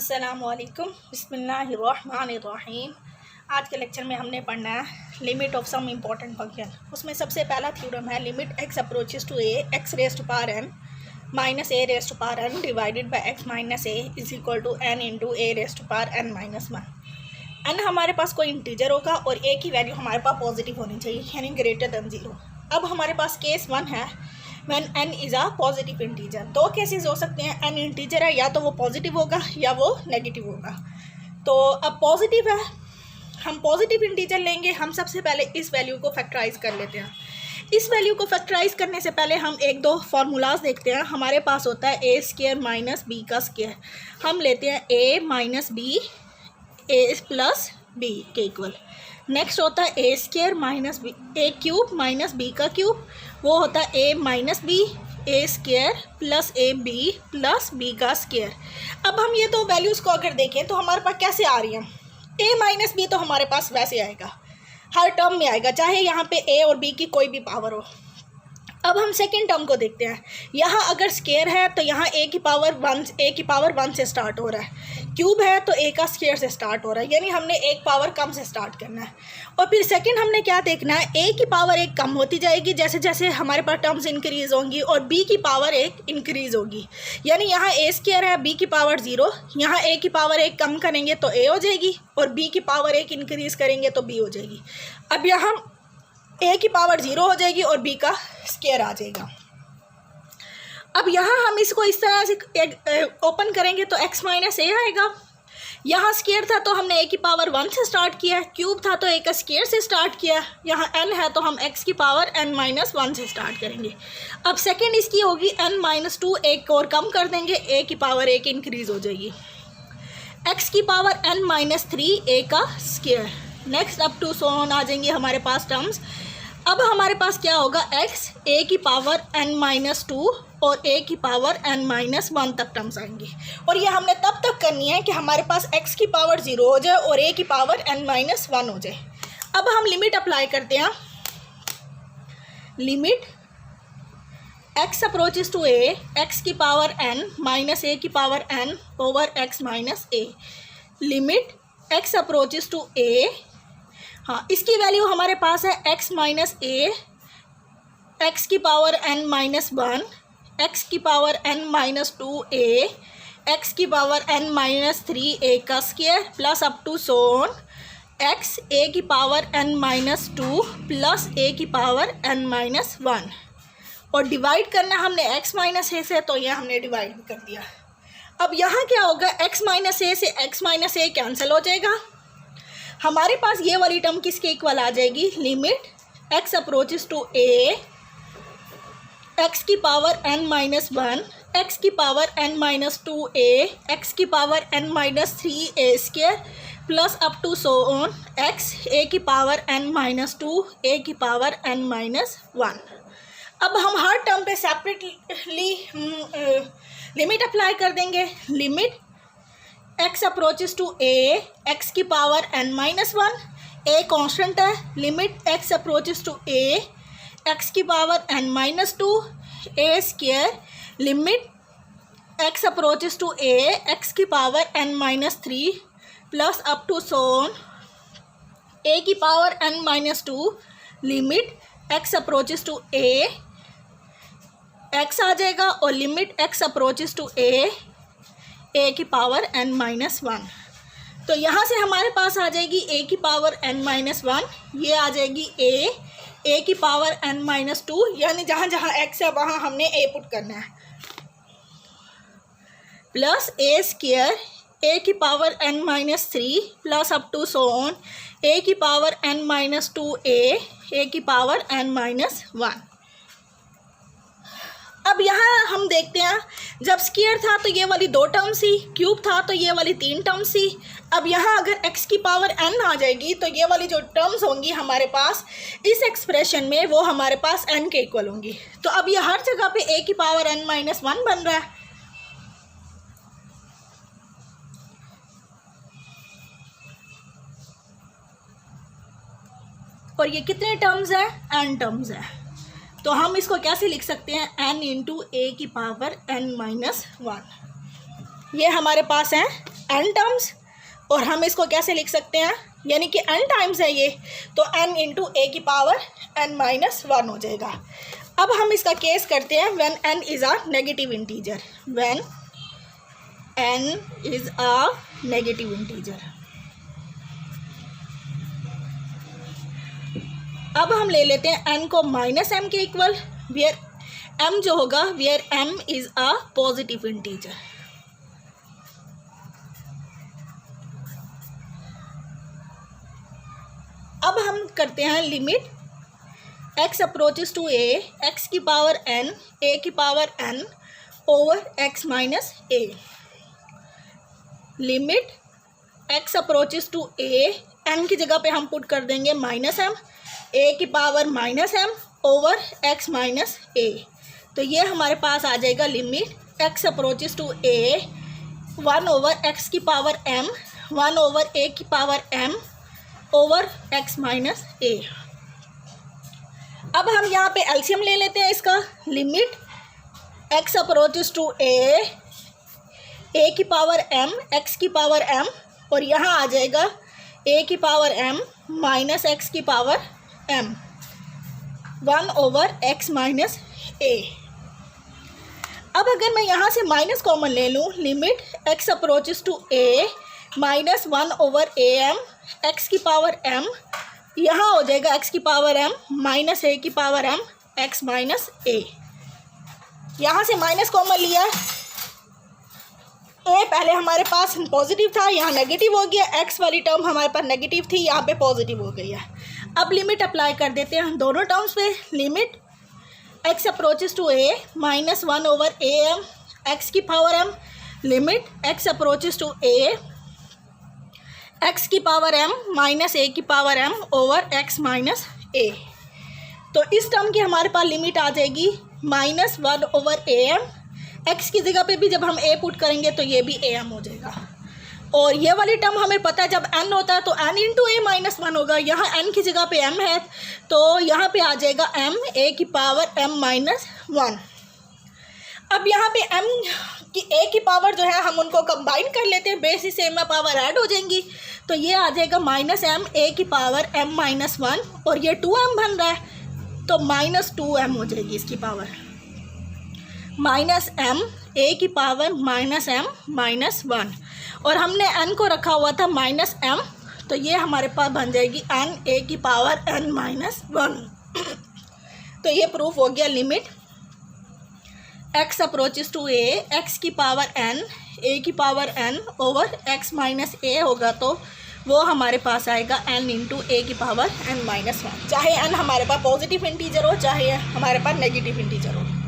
अस्सलामुअलैकुम बिस्मिल्लाहिर्रहमानिर्रहीम। आज के लेक्चर में हमने पढ़ना है limit of some important function. उसमें सबसे पहला थ्योरम है limit x approaches to a x raise to power n minus a raise to power n divided by x minus a is equal to n into a raise to power n minus one. N हमारे पास कोई integer होगा और ए की value हमारे पास positive होनी चाहिए यानी ग्रेटर देन ज़ीरो। अब हमारे पास केस वन है when n is a positive integer. दो केसेस हो सकते हैं, n इंटीजर है या तो वो पॉजिटिव होगा या वो नेगेटिव होगा। तो अब पॉजिटिव है, हम पॉजिटिव इंटीजर लेंगे। हम सबसे पहले इस वैल्यू को फैक्टराइज कर लेते हैं। इस वैल्यू को फैक्टराइज करने से पहले हम एक दो फार्मूलाज देखते हैं। हमारे पास होता है ए स्क्वायर माइनस बी का स्क्वायर। हम लेते हैं A minus B A plus B के इक्वल। नेक्स्ट होता है A square minus B A cube minus B का क्यूब, वो होता है A minus B A square plus A B plus B का स्क्वायर। अब हम ये दो वैल्यूज़ को अगर देखें तो हमारे पास कैसे आ रही हैं। ए माइनस बी तो हमारे पास वैसे आएगा, हर टर्म में आएगा, चाहे यहाँ पे ए और बी की कोई भी पावर हो। अब हम सेकेंड टर्म को देखते हैं। यहाँ अगर स्क्वायर है तो यहाँ ए की पावर वन से स्टार्ट हो रहा है, क्यूब है तो ए का स्क्वायर से स्टार्ट हो रहा है, यानी हमने एक पावर कम से स्टार्ट करना है। और फिर सेकंड हमने क्या देखना है, ए की पावर एक कम होती जाएगी जैसे जैसे हमारे पास टर्म्स इंक्रीज़ होंगी और बी की पावर एक इंक्रीज़ होगी। यानी यहाँ ए स्क्वायर है, बी की पावर ज़ीरो, यहाँ ए की पावर एक कम करेंगे तो ए हो जाएगी और बी की पावर एक इंक्रीज़ करेंगे तो बी हो जाएगी। अब यहाँ ए की पावर ज़ीरो हो जाएगी और बी का स्क्वायर आ जाएगा। अब यहाँ हम इसको इस तरह से ओपन करेंगे तो x माइनस ए आएगा। यहाँ स्क्वायर था तो हमने ए की पावर वन से स्टार्ट किया, क्यूब था तो ए का स्क्वायर से स्टार्ट किया, यहाँ n है तो हम x की पावर n माइनस वन से स्टार्ट करेंगे। अब सेकेंड इसकी होगी n माइनस टू, एक और कम कर देंगे, ए की पावर एक इंक्रीज़ हो जाएगी, x की पावर n माइनस थ्री ए का square. Next up to so on आ जाएंगे हमारे पास टर्म्स। अब हमारे पास क्या होगा, x ए की पावर n माइनस टू और a की पावर n माइनस वन तक टर्म्स आएंगे। और ये हमने तब तक करनी है कि हमारे पास x की पावर ज़ीरो हो जाए और a की पावर n माइनस वन हो जाए। अब हम लिमिट अप्लाई करते हैं। Limit x approaches to a x की पावर n माइनस a की power n over x minus a। Limit x approaches to a, हाँ इसकी वैल्यू हमारे पास है x माइनस ए एक्स की power n minus one, x की power n minus two a, x की power n minus three ए का square plus up to so on x a की power n minus two plus ए की power n minus one. और divide करना हमने x minus ए से, तो ये हमने डिवाइड कर दिया। अब यहाँ क्या होगा, x माइनस ए से x माइनस ए कैंसिल हो जाएगा। हमारे पास ये वाली टर्म किसके इक्वल आ जाएगी, limit x approaches to a x की power n minus one, x की power n minus two a, x की power n minus three a square plus up to so on x a की power n minus two a की power n minus one. अब हम हर term पे separately limit apply कर देंगे। Limit x approaches to a x की power n minus one, a constant है, limit x approaches to a x की power n minus two a square, limit x approaches to a x की power n minus three plus up to so on a की power n minus two, limit x approaches to a x आ जाएगा और limit x approaches to a की power n minus one. तो यहाँ से हमारे पास आ जाएगी a की पावर n माइनस वन, ये आ जाएगी a की पावर n माइनस टू, यानी जहाँ जहाँ x है वहाँ हमने a पुट करना है, प्लस a स्क्वायर a की power n minus three plus up to so on a की power n minus two a की पावर n माइनस वन। अब यहाँ हम देखते हैं, जब स्क्वायर था तो ये वाली दो टर्म्स थी, क्यूब था तो ये वाली तीन टर्म्स थी। अब यहाँ अगर x की पावर n आ जाएगी तो ये वाली जो टर्म्स होंगी हमारे पास इस एक्सप्रेशन में वो हमारे पास n के इक्वल होंगी। तो अब ये हर जगह पे a की पावर n माइनस वन बन रहा है। और ये कितने टर्म्स हैं, n टर्म्स हैं। तो हम इसको कैसे लिख सकते हैं, n इंटू ए की पावर n माइनस वन। ये हमारे पास है n टर्म्स, और हम इसको कैसे लिख सकते हैं, यानी कि n टाइम्स है ये, तो n इंटू ए की पावर n माइनस 1 हो जाएगा। अब हम इसका केस करते हैं when n is a negative integer, when n is a negative integer. अब हम ले लेते हैं n को माइनस m के इक्वल, वेयर m जो होगा, where m is a positive integer. अब हम करते हैं limit x approaches to a, x की पावर n, a की power n over x minus a। Limit x approaches to a, n की जगह पे हम पुट कर देंगे माइनस m, a की power minus m over x minus a। तो ये हमारे पास आ जाएगा limit x approaches to a 1 over x की पावर m, 1 ओवर a की power m over x minus a। अब हम यहाँ पे एलसीएम ले लेते हैं इसका, limit x approaches to a की पावर m, x की पावर m, और यहाँ आ जाएगा a की पावर m माइनस x की power m 1 over x minus a। अब अगर मैं यहाँ से माइनस कॉमन ले लूँ, limit x approaches to a minus 1 over am x की पावर m, यहाँ हो जाएगा x की पावर m माइनस a की power m x minus a। यहाँ से माइनस कॉमन लिया, a पहले हमारे पास पॉजिटिव था, यहाँ नेगेटिव हो गया, x वाली टर्म हमारे पास नेगेटिव थी, यहाँ पे पॉजिटिव हो गई है। अब लिमिट अप्लाई कर देते हैं दोनों टर्म्स पे, limit x approaches to a minus 1 over am x की power m, limit x approaches to a x की पावर m माइनस a की power m over x minus a। तो इस टर्म की हमारे पास लिमिट आ जाएगी माइनस 1 ओवर am, x की जगह पे भी जब हम a पुट करेंगे तो ये भी am हो जाएगा। और ये वाली टर्म हमें पता है जब n होता है तो n इंटू a माइनस 1 होगा, यहाँ n की जगह पे m है तो यहाँ पे आ जाएगा m a की पावर m माइनस 1। अब यहाँ पे m की a की पावर जो है हम उनको कंबाइन कर लेते हैं, बेस से m पावर ऐड हो जाएंगी, तो ये आ जाएगा माइनस m a की पावर m माइनस 1, और ये 2m बन रहा है तो माइनस 2m हो जाएगी इसकी पावर, माइनस m a की पावर माइनस m माइनस 1, और हमने n को रखा हुआ था माइनस m, तो ये हमारे पास बन जाएगी n a की पावर n माइनस 1। तो ये प्रूफ हो गया limit x approaches to a, x की पावर n, a की power n over x minus a होगा तो वो हमारे पास आएगा n इंटू a की पावर n माइनस 1, चाहे n हमारे पास पॉजिटिव इंटीजर हो चाहे हमारे पास नेगेटिव इंटीजर हो।